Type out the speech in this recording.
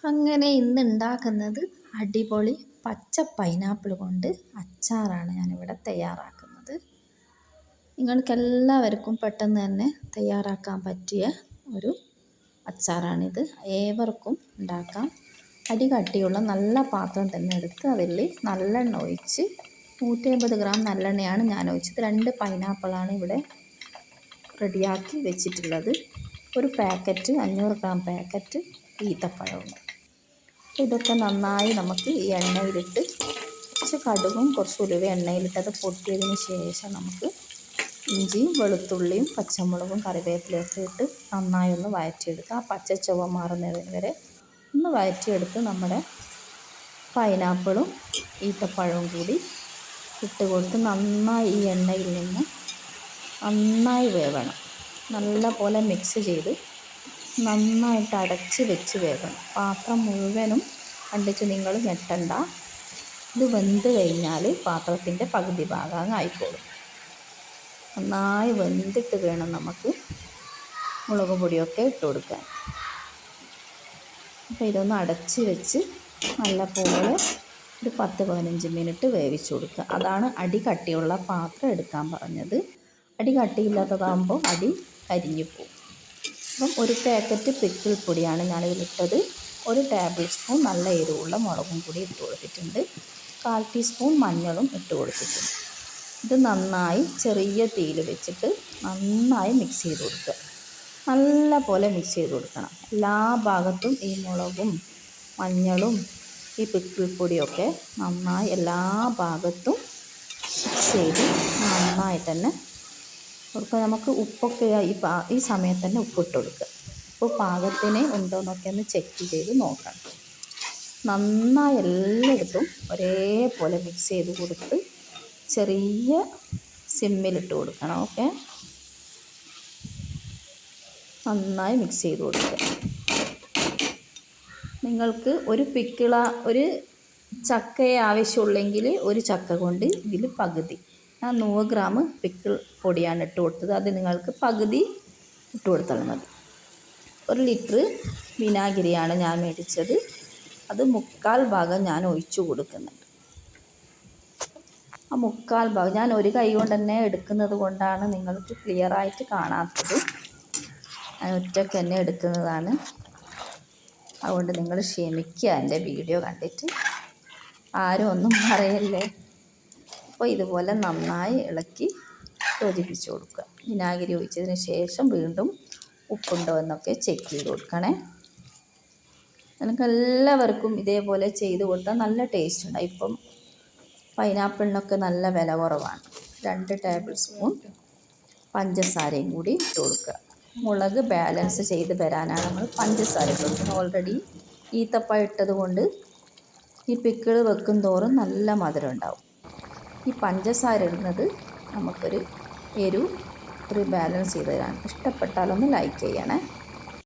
അങ്ങനെ ഇന്ന് ഉണ്ടാക്കുന്നത് അടിപൊളി പച്ച പൈനാപ്പിൾ കൊണ്ട് അച്ചാറാണ് ഞാനിവിടെ തയ്യാറാക്കുന്നത്. നിങ്ങൾക്കെല്ലാവർക്കും പെട്ടെന്ന് തന്നെ തയ്യാറാക്കാൻ പറ്റിയ ഒരു അച്ചാറാണിത്. ഏവർക്കും ഉണ്ടാക്കാം. അടി കട്ടിയുള്ള നല്ല പാത്രം തന്നെ എടുത്ത് അതിൽ നല്ലെണ്ണ ഒഴിച്ച് 150 ഗ്രാം നല്ലെണ്ണയാണ് ഞാൻ ഒഴിച്ചത്. 2 പൈനാപ്പിളാണ് ഇവിടെ റെഡിയാക്കി വെച്ചിട്ടുള്ളത്. ഒരു പാക്കറ്റ് 500 ഗ്രാം പാക്കറ്റ് ഈത്തപ്പഴവും. ഇതൊക്കെ നന്നായി നമുക്ക് ഈ എണ്ണയിലിട്ട് കുറച്ച് കടുകും കുറച്ച് ഉലുവ എണ്ണയിലിട്ട് അത് പൊട്ടിയതിന് ശേഷം നമുക്ക് ഇഞ്ചിയും വെളുത്തുള്ളിയും പച്ചമുളകും കറിവേപ്പിലയൊക്കെ ഇട്ട് നന്നായി ഒന്ന് വഴറ്റിയെടുക്കുക. ആ പച്ച ചുവ മാറുന്നത് വരെ ഒന്ന് വഴറ്റിയെടുത്ത് നമ്മുടെ പൈനാപ്പിളും ഈത്തപ്പഴവും കൂടി ഇട്ട് കൊടുത്ത് നന്നായി ഈ എണ്ണയിൽ നിന്ന് നന്നായി വേവണം. നല്ല പോലെ മിക്സ് ചെയ്ത് നന്നായിട്ട് അടച്ച് വെച്ച് വേവണം. പാത്രം മുഴുവനും കണ്ടിച്ച് നിങ്ങൾ ഞെട്ടണ്ട. ഇത് വെന്ത് കഴിഞ്ഞാൽ പാത്രത്തിൻ്റെ പകുതി ഭാഗം ആയിക്കോളും. നന്നായി വെന്തിട്ട് വേണം നമുക്ക് മുളക് പൊടിയൊക്കെ ഇട്ട് കൊടുക്കാൻ. അപ്പോൾ ഇതൊന്ന് അടച്ച് വെച്ച് നല്ല പോലെ ഒരു 10-15 മിനിറ്റ് വേവിച്ച് കൊടുക്കുക. അതാണ് അടി കട്ടിയുള്ള പാത്രം എടുക്കാൻ പറഞ്ഞത്. അടി കട്ടിയില്ലാത്തതാകുമ്പോൾ അടി കരിഞ്ഞു പോകും. അപ്പം ഒരു പാക്കറ്റ് പിക്കിൾ പൊടിയാണ് ഞാനിതിലിട്ടത്. 1 ടേബിൾ സ്പൂൺ നല്ല എരിവുള്ള മുളകും പൊടി ഇട്ട് കൊടുത്തിട്ടുണ്ട്. 1/4 ടീസ്പൂൺ മഞ്ഞളും ഇട്ട് കൊടുത്തിട്ടുണ്ട്. ഇത് നന്നായി ചെറിയ തീയിൽ വെച്ചിട്ട് നന്നായി മിക്സ് ചെയ്ത് കൊടുക്കുക. നല്ല പോലെ മിക്സ് ചെയ്ത് കൊടുക്കണം. എല്ലാ ഭാഗത്തും ഈ മുളകും മഞ്ഞളും ഈ പിക്കിൾ പൊടിയൊക്കെ നന്നായി എല്ലാ ഭാഗത്തും മിക്സ് ചെയ്ത് നന്നായിട്ട് തന്നെ കൊടുക്കുക. നമുക്ക് ഉപ്പൊക്കെ ഈ സമയത്ത് തന്നെ ഉപ്പിട്ട് കൊടുക്കുക. ഉപ്പ് പാകത്തിന് ഉണ്ടോയെന്നൊക്കെ ഒന്ന് ചെക്ക് ചെയ്ത് നോക്കണം. നന്നായി എല്ലായിടത്തും ഒരേപോലെ മിക്സ് ചെയ്ത് കൊടുത്ത് ചെറിയ സിമ്മിലിട്ട് കൊടുക്കണം. ഓക്കെ, നന്നായി മിക്സ് ചെയ്ത് കൊടുക്കുക. നിങ്ങൾക്ക് ഒരു ചക്കയെ ആവശ്യമുള്ളെങ്കിൽ ഒരു ചക്ക കൊണ്ട് ഇതിൽ പകുതി, ഞാൻ 100 ഗ്രാം പിക്കിൾ പൊടിയാണ് ഇട്ട് കൊടുത്തത്. അത് നിങ്ങൾക്ക് പകുതി ഇട്ട് കൊടുത്താൽ മതി. 1 ലിറ്റർ വിനാഗിരിയാണ് ഞാൻ മേടിച്ചത്. അത് 1/4 ഭാഗം ഞാൻ ഒഴിച്ചു കൊടുക്കുന്നുണ്ട്. ആ 1/4 ഭാഗം ഞാൻ ഒരു കൈ കൊണ്ട് തന്നെ എടുക്കുന്നത് കൊണ്ടാണ് നിങ്ങൾക്ക് ക്ലിയറായിട്ട് കാണാത്തത്. ഞാൻ ഒറ്റയ്ക്ക് തന്നെ എടുക്കുന്നതാണ്. അതുകൊണ്ട് നിങ്ങൾ ക്ഷമിക്കുക എൻ്റെ വീഡിയോ കണ്ടിട്ട്. ആരും ഒന്നും പറയല്ലേ. അപ്പോൾ ഇതുപോലെ നന്നായി ഇളക്കി യോജിപ്പിച്ച് കൊടുക്കുക. വിനാഗിരി ഒഴിച്ചതിന് ശേഷം വീണ്ടും ഉപ്പുണ്ടോ എന്നൊക്കെ ചെക്ക് ചെയ്ത് കൊടുക്കണേ. എല്ലാവർക്കും ഇതേപോലെ ചെയ്ത് കൊടുത്താൽ നല്ല ടേസ്റ്റ് ഉണ്ടാകും. ഇപ്പം പൈനാപ്പിളിനൊക്കെ നല്ല വില കുറവാണ്. 2 ടേബിൾ സ്പൂൺ പഞ്ചസാരയും കൂടി ഇട്ട് കൊടുക്കുക. മുളക് ബാലൻസ് ചെയ്ത് വരാനാണ് നമ്മൾ പഞ്ചസാര ഇട്ട് കൊടുക്കുന്നത്. ഓൾറെഡി ഈത്തപ്പഴം ഇട്ടത് കൊണ്ട് ഈ പിക്കിൾ വെക്കും തോറും നല്ല മധുരം ഉണ്ടാവും. ഈ പഞ്ചസാര ഇടുന്നത് നമുക്കൊരു എരിവ് ബാലൻസ് ചെയ്ത് തരാൻ. ഇഷ്ടപ്പെട്ടാലൊന്ന് ലൈക്ക് ചെയ്യണേ.